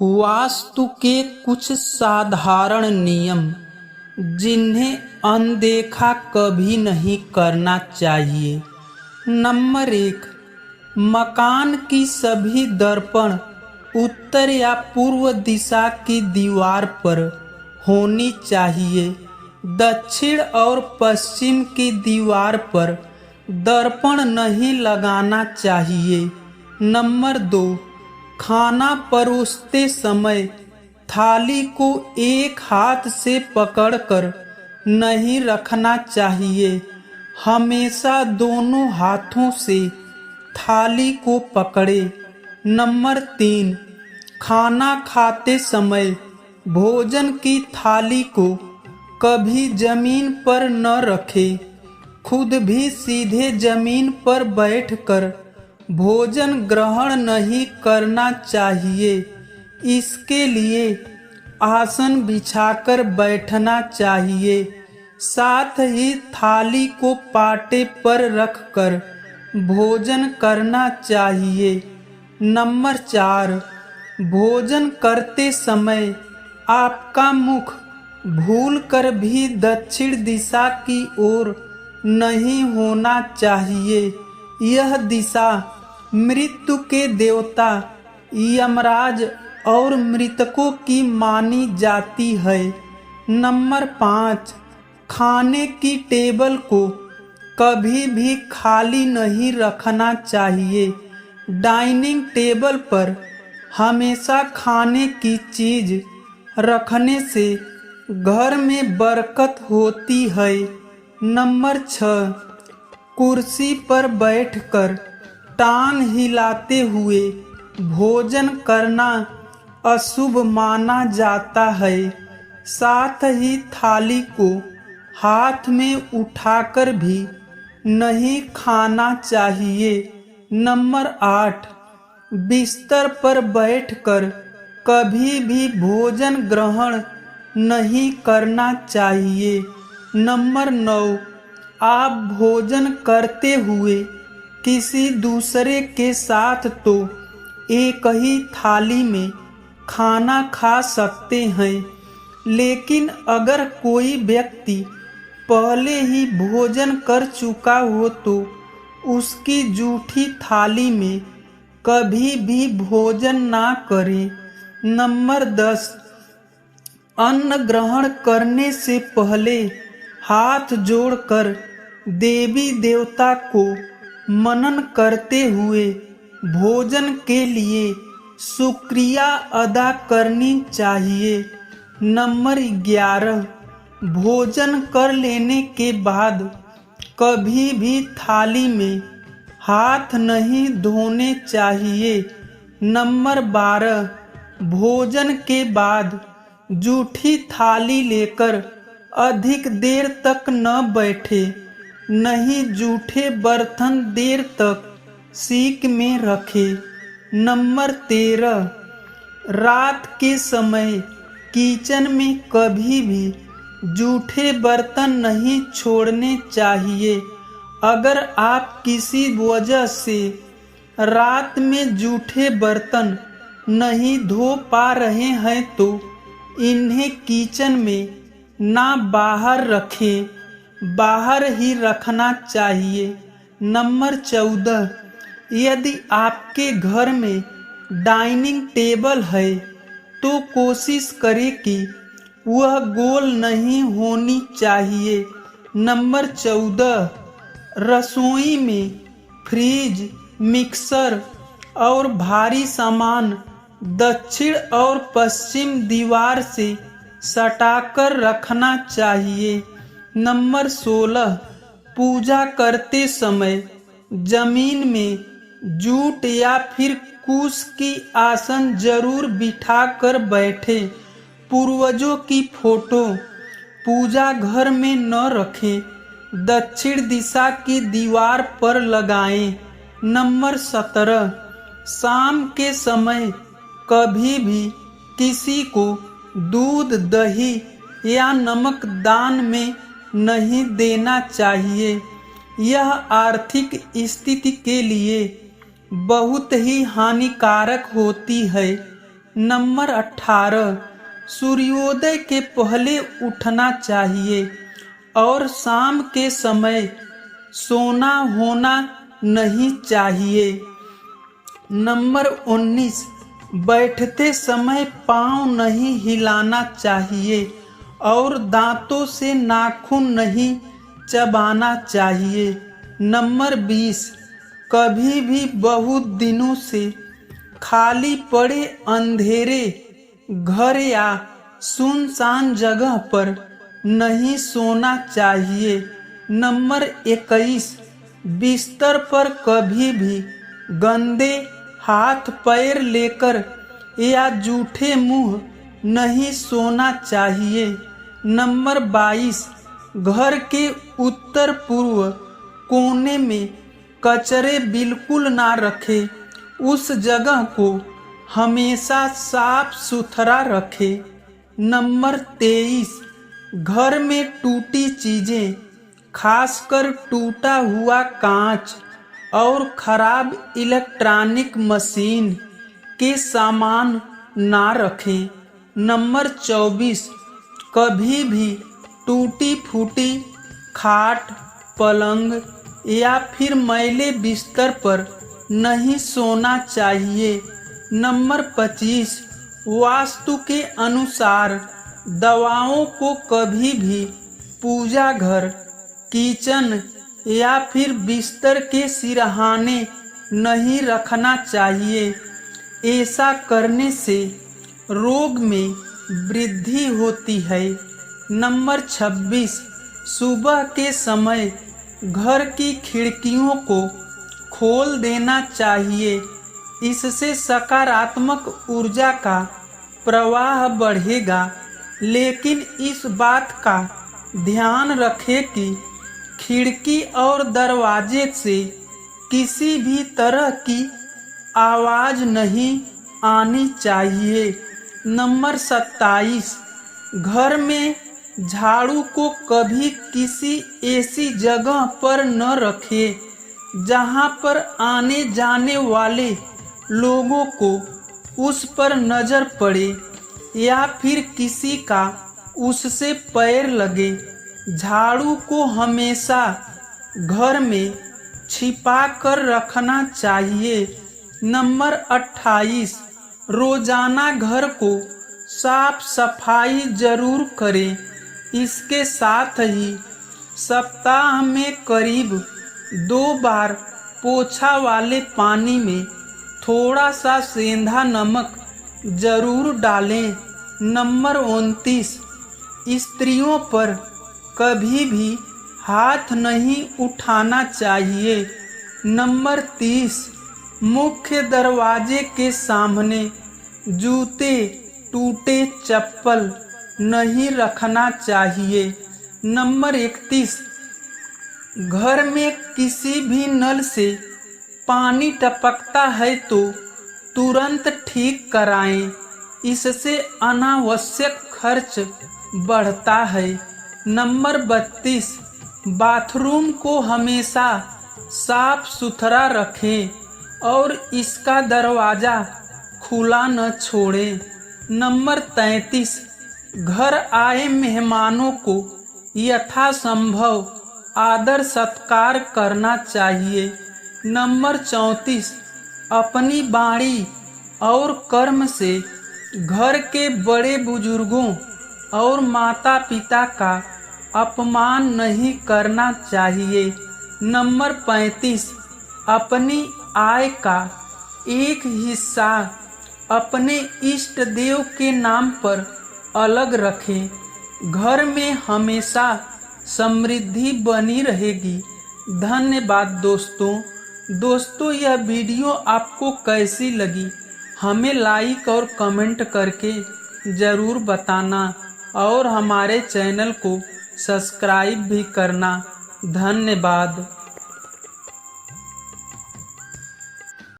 वास्तु के कुछ साधारण नियम जिन्हें अनदेखा कभी नहीं करना चाहिए। नंबर 1, मकान की सभी दर्पण उत्तर या पूर्व दिशा की दीवार पर होनी चाहिए। दक्षिण और पश्चिम की दीवार पर दर्पण नहीं लगाना चाहिए। नंबर 2, खाना परोसते समय थाली को एक हाथ से पकड़कर नहीं रखना चाहिए। हमेशा दोनों हाथों से थाली को पकड़े। नंबर 3, खाना खाते समय भोजन की थाली को कभी जमीन पर न रखें। खुद भी सीधे जमीन पर बैठकर भोजन ग्रहण नहीं करना चाहिए। इसके लिए आसन बिछाकर बैठना चाहिए। साथ ही थाली को पाटे पर रखकर भोजन करना चाहिए। नंबर 4, भोजन करते समय आपका मुख भूलकर भी दक्षिण दिशा की ओर नहीं होना चाहिए। यह दिशा मृत्यु के देवता यमराज और मृतकों की मानी जाती है। नंबर 5, खाने की टेबल को कभी भी खाली नहीं रखना चाहिए। डाइनिंग टेबल पर हमेशा खाने की चीज रखने से घर में बरकत होती है। नंबर 6, कुर्सी पर बैठकर टांग हिलाते हुए भोजन करना अशुभ माना जाता है। साथ ही थाली को हाथ में उठाकर भी नहीं खाना चाहिए। नंबर 8, बिस्तर पर बैठकर कभी भी भोजन ग्रहण नहीं करना चाहिए। नंबर 9, आप भोजन करते हुए किसी दूसरे के साथ तो एक ही थाली में खाना खा सकते हैं, लेकिन अगर कोई व्यक्ति पहले ही भोजन कर चुका हो तो उसकी जूठी थाली में कभी भी भोजन ना करें। नंबर 10, अन्न ग्रहण करने से पहले हाथ जोड़कर देवी देवता को मनन करते हुए भोजन के लिए शुक्रिया अदा करनी चाहिए। नंबर 11, भोजन कर लेने के बाद कभी भी थाली में हाथ नहीं धोने चाहिए। नंबर 12, भोजन के बाद जूठी थाली लेकर अधिक देर तक न बैठे। नहीं जूठे बर्तन देर तक सीक में रखे। नंबर 13, रात के समय किचन में कभी भी जूठे बर्तन नहीं छोड़ने चाहिए। अगर आप किसी वजह से रात में जूठे बर्तन नहीं धो पा रहे हैं तो इन्हें किचन में ना बाहर रखें, बाहर ही रखना चाहिए। नंबर 14, यदि आपके घर में डाइनिंग टेबल है तो कोशिश करें कि वह गोल नहीं होनी चाहिए। नंबर 14, रसोई में फ्रिज, मिक्सर और भारी सामान दक्षिण और पश्चिम दीवार से सटाकर रखना चाहिए। नंबर 16, पूजा करते समय जमीन में जूट या फिर कुश की आसन जरूर बिठा कर बैठे। पूर्वजों की फोटो पूजा घर में न रखें, दक्षिण दिशा की दीवार पर लगाएं। नंबर 17, शाम के समय कभी भी किसी को दूध, दही या नमक दान में नहीं देना चाहिए। यह आर्थिक स्थिति के लिए बहुत ही हानिकारक होती है। नंबर 18, सूर्योदय के पहले उठना चाहिए और शाम के समय सोना होना नहीं चाहिए। नंबर 19, बैठते समय पाँव नहीं हिलाना चाहिए और दांतों से नाखून नहीं चबाना चाहिए। नंबर 20, कभी भी बहुत दिनों से खाली पड़े अंधेरे घर या सुनसान जगह पर नहीं सोना चाहिए। नंबर 21, बिस्तर पर कभी भी गंदे हाथ पैर लेकर या जूठे मुंह नहीं सोना चाहिए। नंबर 22, घर के उत्तर पूर्व कोने में कचरे बिल्कुल ना रखें, उस जगह को हमेशा साफ सुथरा रखें। नंबर 23, घर में टूटी चीजें, खासकर टूटा हुआ कांच और खराब इलेक्ट्रॉनिक मशीन के सामान ना रखें। नंबर 24, कभी भी टूटी फूटी खाट, पलंग या फिर मैले बिस्तर पर नहीं सोना चाहिए। नंबर 25, वास्तु के अनुसार दवाओं को कभी भी पूजा घर, किचन या फिर बिस्तर के सिरहाने नहीं रखना चाहिए। ऐसा करने से रोग में वृद्धि होती है। नंबर 26, सुबह के समय घर की खिड़कियों को खोल देना चाहिए, इससे सकारात्मक ऊर्जा का प्रवाह बढ़ेगा। लेकिन इस बात का ध्यान रखें कि खिड़की और दरवाजे से किसी भी तरह की आवाज नहीं आनी चाहिए। नंबर 27, घर में झाड़ू को कभी किसी ऐसी जगह पर न रखें जहां पर आने जाने वाले लोगों को उस पर नजर पड़े या फिर किसी का उससे पैर लगे। झाड़ू को हमेशा घर में छिपा कर रखना चाहिए। नंबर 28, रोजाना घर को साफ सफाई जरूर करें। इसके साथ ही सप्ताह में करीब 2 बार पोछा वाले पानी में थोड़ा सा सेंधा नमक जरूर डालें। नंबर 29, स्त्रियों पर कभी भी हाथ नहीं उठाना चाहिए। नंबर 30, मुख्य दरवाजे के सामने जूते, टूटे चप्पल नहीं रखना चाहिए। नंबर 31, घर में किसी भी नल से पानी टपकता है तो तुरंत ठीक कराएं, इससे अनावश्यक खर्च बढ़ता है। नंबर 32, बाथरूम को हमेशा साफ सुथरा रखें और इसका दरवाज़ा खुला न छोड़ें। नंबर 33, घर आए मेहमानों को यथासंभव आदर सत्कार करना चाहिए। नंबर 34, अपनी वाणी और कर्म से घर के बड़े बुजुर्गों और माता पिता का अपमान नहीं करना चाहिए। नंबर 35, अपनी आय का एक हिस्सा अपने इष्ट देव के नाम पर अलग रखें। घर में हमेशा समृद्धि बनी रहेगी। धन्यवाद दोस्तों, यह वीडियो आपको कैसी लगी हमें लाइक और कमेंट करके ज़रूर बताना और हमारे चैनल को सब्सक्राइब भी करना। धन्यवाद।